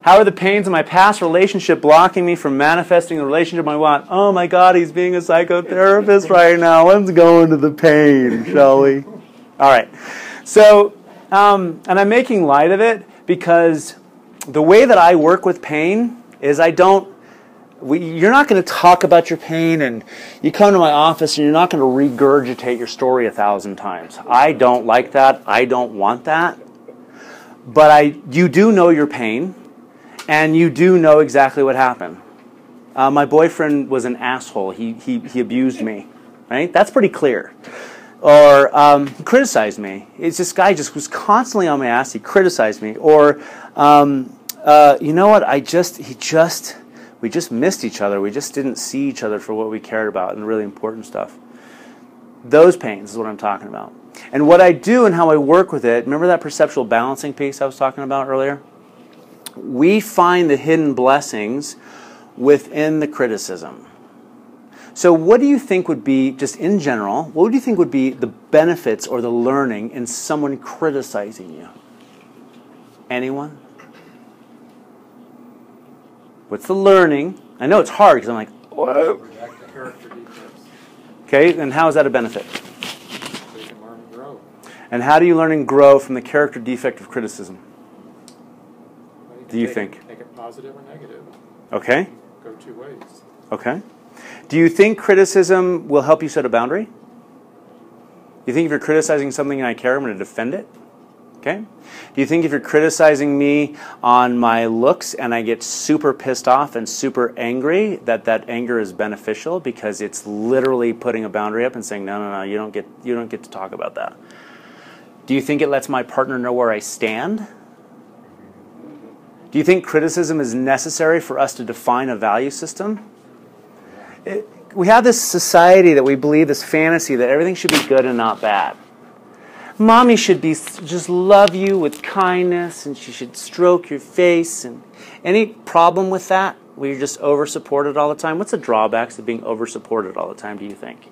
How are the pains of my past relationship blocking me from manifesting the relationship I want? Oh my God, he's being a psychotherapist right now. Let's go into the pain, shall we? All right. So, and I'm making light of it because the way that I work with pain is you're not going to talk about your pain, and you come to my office and you're not going to regurgitate your story 1,000 times. I don't like that. I don't want that. But you do know your pain. And you do know exactly what happened. My boyfriend was an asshole. He abused me, right? That's pretty clear. Or he criticized me. This guy just was constantly on my ass. He criticized me. Or you know what? We just missed each other. We just didn't see each other for what we cared about and really important stuff. Those pains is what I'm talking about. And what I do and how I work with it. Remember that perceptual balancing piece I was talking about earlier? We find the hidden blessings within the criticism. So what do you think would be, just in general, what would you think would be the benefits or the learning in someone criticizing you? Anyone? What's the learning? I know it's hard because I'm like, whoa. Okay, and how is that a benefit? So you can learn and grow. And how do you learn and grow from the character defect of criticism? Do you think? Make it positive or negative. Okay. Go two ways. Okay. Do you think criticism will help you set a boundary? Do you think if you're criticizing something and I care, I'm going to defend it? Okay. Do you think if you're criticizing me on my looks and I get super pissed off and super angry, that anger is beneficial because it's literally putting a boundary up and saying, no, you don't get to talk about that? Do you think it lets my partner know where I stand? Do you think criticism is necessary for us to define a value system? We have this society that we believe, this fantasy that everything should be good and not bad. Mommy should just love you with kindness, and she should stroke your face. And any problem with that, where you're just over-supported all the time? What's the drawbacks of being over-supported all the time, do you think?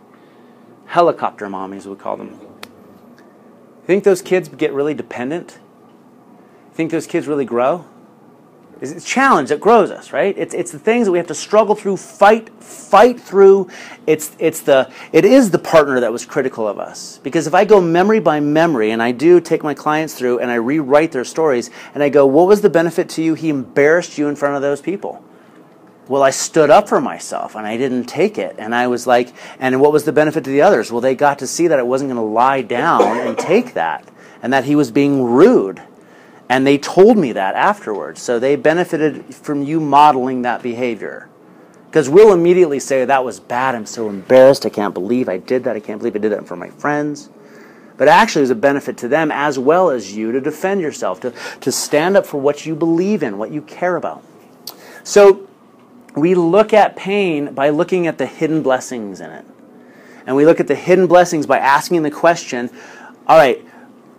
Helicopter mommies, we call them. You think those kids get really dependent? You think those kids really grow? It's a challenge that grows us, right? It's the things that we have to struggle through, fight through. It is the partner that was critical of us. Because if I go memory by memory, and I do take my clients through and I rewrite their stories, and I go, what was the benefit to you? He embarrassed you in front of those people. Well, I stood up for myself, and I didn't take it. And I was like, and what was the benefit to the others? Well, they got to see that I wasn't going to lie down and take that, and that he was being rude. And they told me that afterwards. So they benefited from you modeling that behavior. Because we'll immediately say, that was bad, I'm so embarrassed, I can't believe I did that, I can't believe I did that in front of my friends. But actually there's a benefit to them as well as you to defend yourself, to stand up for what you believe in, what you care about. So we look at pain by looking at the hidden blessings in it. And we look at the hidden blessings by asking the question, all right,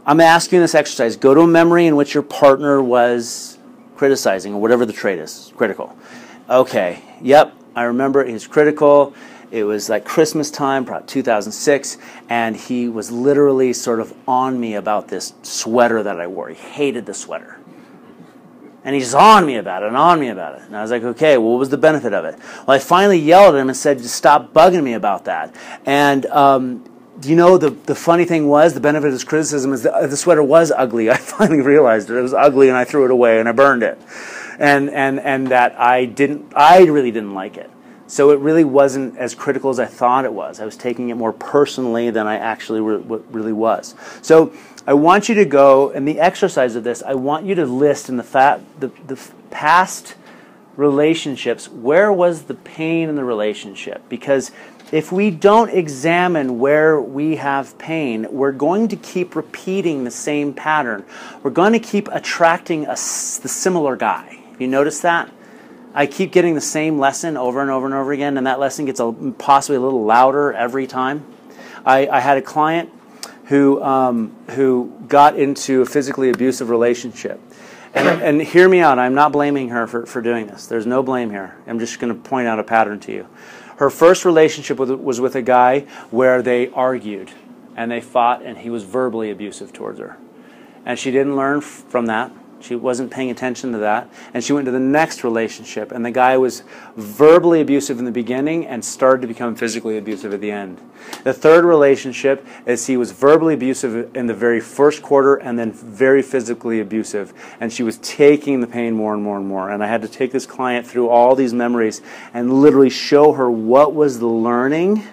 I'm asking this exercise. Go to a memory in which your partner was criticizing, or whatever the trait is, critical. Okay, yep, I remember he was critical. It was like Christmas time, probably 2006, and he was literally sort of on me about this sweater that I wore. He hated the sweater. And he's just on me about it and on me about it. And I was like, okay, well, what was the benefit of it? Well, I finally yelled at him and said, just stop bugging me about that. And do you know the funny thing was, the benefit of his criticism is that the sweater was ugly. I finally realized it. It was ugly, and I threw it away and I burned it. And that I really didn't like it. So it really wasn't as critical as I thought it was. I was taking it more personally than I actually really was. So I want you to go, and the exercise of this, I want you to list in the past relationships, where was the pain in the relationship? Because if we don't examine where we have pain, we're going to keep repeating the same pattern. We're going to keep attracting the similar guy. Have you noticed that? I keep getting the same lesson over and over and over again, and that lesson gets possibly a little louder every time. I had a client who got into a physically abusive relationship. And hear me out, I'm not blaming her for doing this. There's no blame here. I'm just going to point out a pattern to you. Her first relationship was with a guy where they argued and they fought, and he was verbally abusive towards her. And she didn't learn from that. She wasn't paying attention to that. And she went to the next relationship. And the guy was verbally abusive in the beginning and started to become physically abusive at the end. The third relationship is he was verbally abusive in the very first quarter and then very physically abusive. And she was taking the pain more and more and more. And I had to take this client through all these memories and literally show her what was the learning,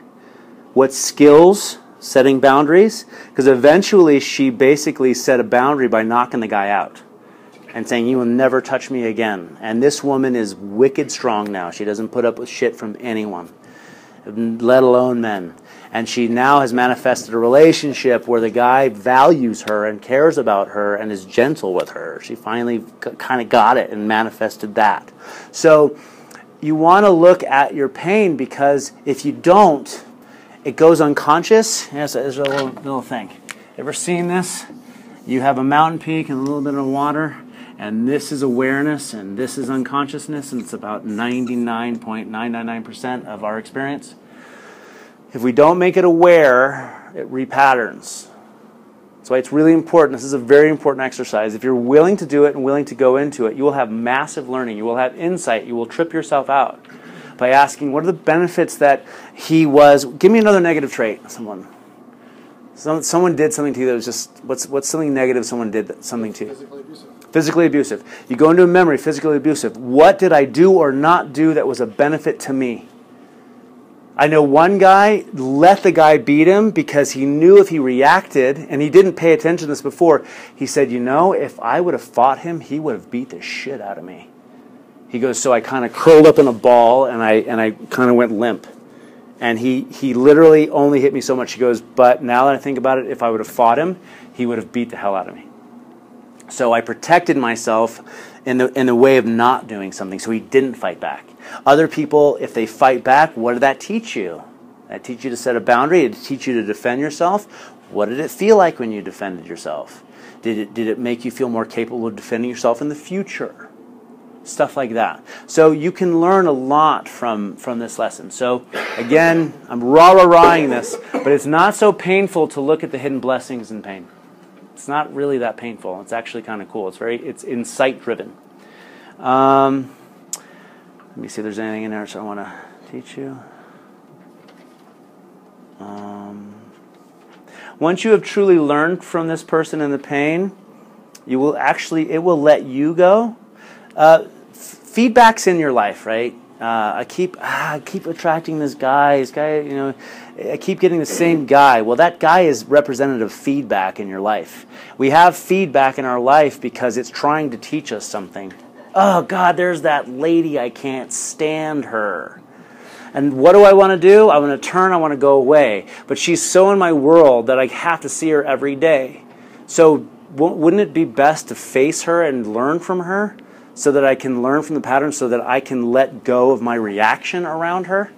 what skills, setting boundaries. Because eventually she basically set a boundary by knocking the guy out and saying, you will never touch me again. And this woman is wicked strong now. She doesn't put up with shit from anyone, let alone men. And she now has manifested a relationship where the guy values her and cares about her and is gentle with her. She finally kind of got it and manifested that. So you want to look at your pain, because if you don't, it goes unconscious. Yes, there's a little thing. Ever seen this? You have a mountain peak and a little bit of water, and this is awareness, and this is unconsciousness, and it's about 99.999% of our experience. If we don't make it aware, it repatterns. That's why it's really important. This is a very important exercise. If you're willing to do it and willing to go into it, you will have massive learning. You will have insight. You will trip yourself out by asking, what are the benefits that he was... Give me another negative trait, someone. Someone did something to you that was just... What's something negative someone did something to you? Physically abusive. Physically abusive. You go into a memory, physically abusive. What did I do or not do that was a benefit to me? I know one guy let the guy beat him because he knew if he reacted, and he didn't pay attention to this before, he said, you know, if I would have fought him, he would have beat the shit out of me. He goes, so I kind of curled up in a ball, and I kind of went limp. And he literally only hit me so much. He goes, but now that I think about it, if I would have fought him, he would have beat the hell out of me. So I protected myself in the way of not doing something, so he didn't fight back. Other people, if they fight back, what did that teach you? That teach you to set a boundary? Did it teach you to defend yourself? What did it feel like when you defended yourself? Did it make you feel more capable of defending yourself in the future? Stuff like that. So you can learn a lot from this lesson. So again, I'm rah-rah-rahing this, but it's not so painful to look at the hidden blessings in pain. It's not really that painful. It's actually kind of cool. It's insight driven. Let me see if there's anything in there so I want to teach you. Once you have truly learned from this person in the pain, it will let you go. Feedback's in your life, right? I keep attracting this guy. This guy, you know, I keep getting the same guy. Well, that guy is representative feedback in your life. We have feedback in our life because it's trying to teach us something. Oh, God, there's that lady. I can't stand her. And what do I want to do? I want to turn. I want to go away. But she's so in my world that I have to see her every day. So wouldn't it be best to face her and learn from her so that I can learn from the pattern so that I can let go of my reaction around her?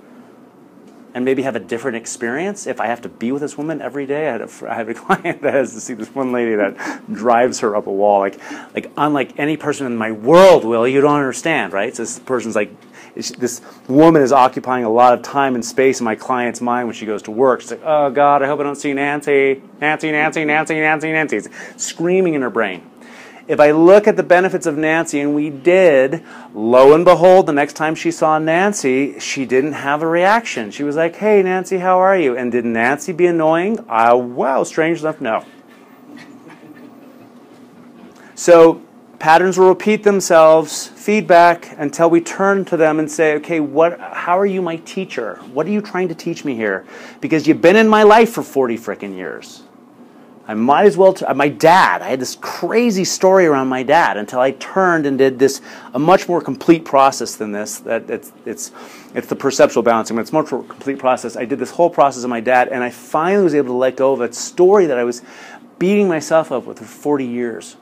And maybe have a different experience if I have to be with this woman every day. I had a client that has to see this one lady that drives her up a wall. Like unlike any person in my world, Will, you don't understand, right? So this person's like, this woman is occupying a lot of time and space in my client's mind when she goes to work. She's like, oh, God, I hope I don't see Nancy. Nancy, Nancy, Nancy, Nancy, Nancy. It's screaming in her brain. If I look at the benefits of Nancy, and we did, lo and behold, the next time she saw Nancy, she didn't have a reaction. She was like, hey, Nancy, how are you? And did Nancy be annoying? Well, strange enough, no. So patterns will repeat themselves, feedback, until we turn to them and say, okay, how are you my teacher? What are you trying to teach me here? Because you've been in my life for 40 frickin' years. I might as well... my dad, I had this crazy story around my dad until I turned and did a much more complete process than this. It's the perceptual balancing, but it's a much more complete process. I did this whole process of my dad, and I finally was able to let go of a story that I was beating myself up with for 40 years.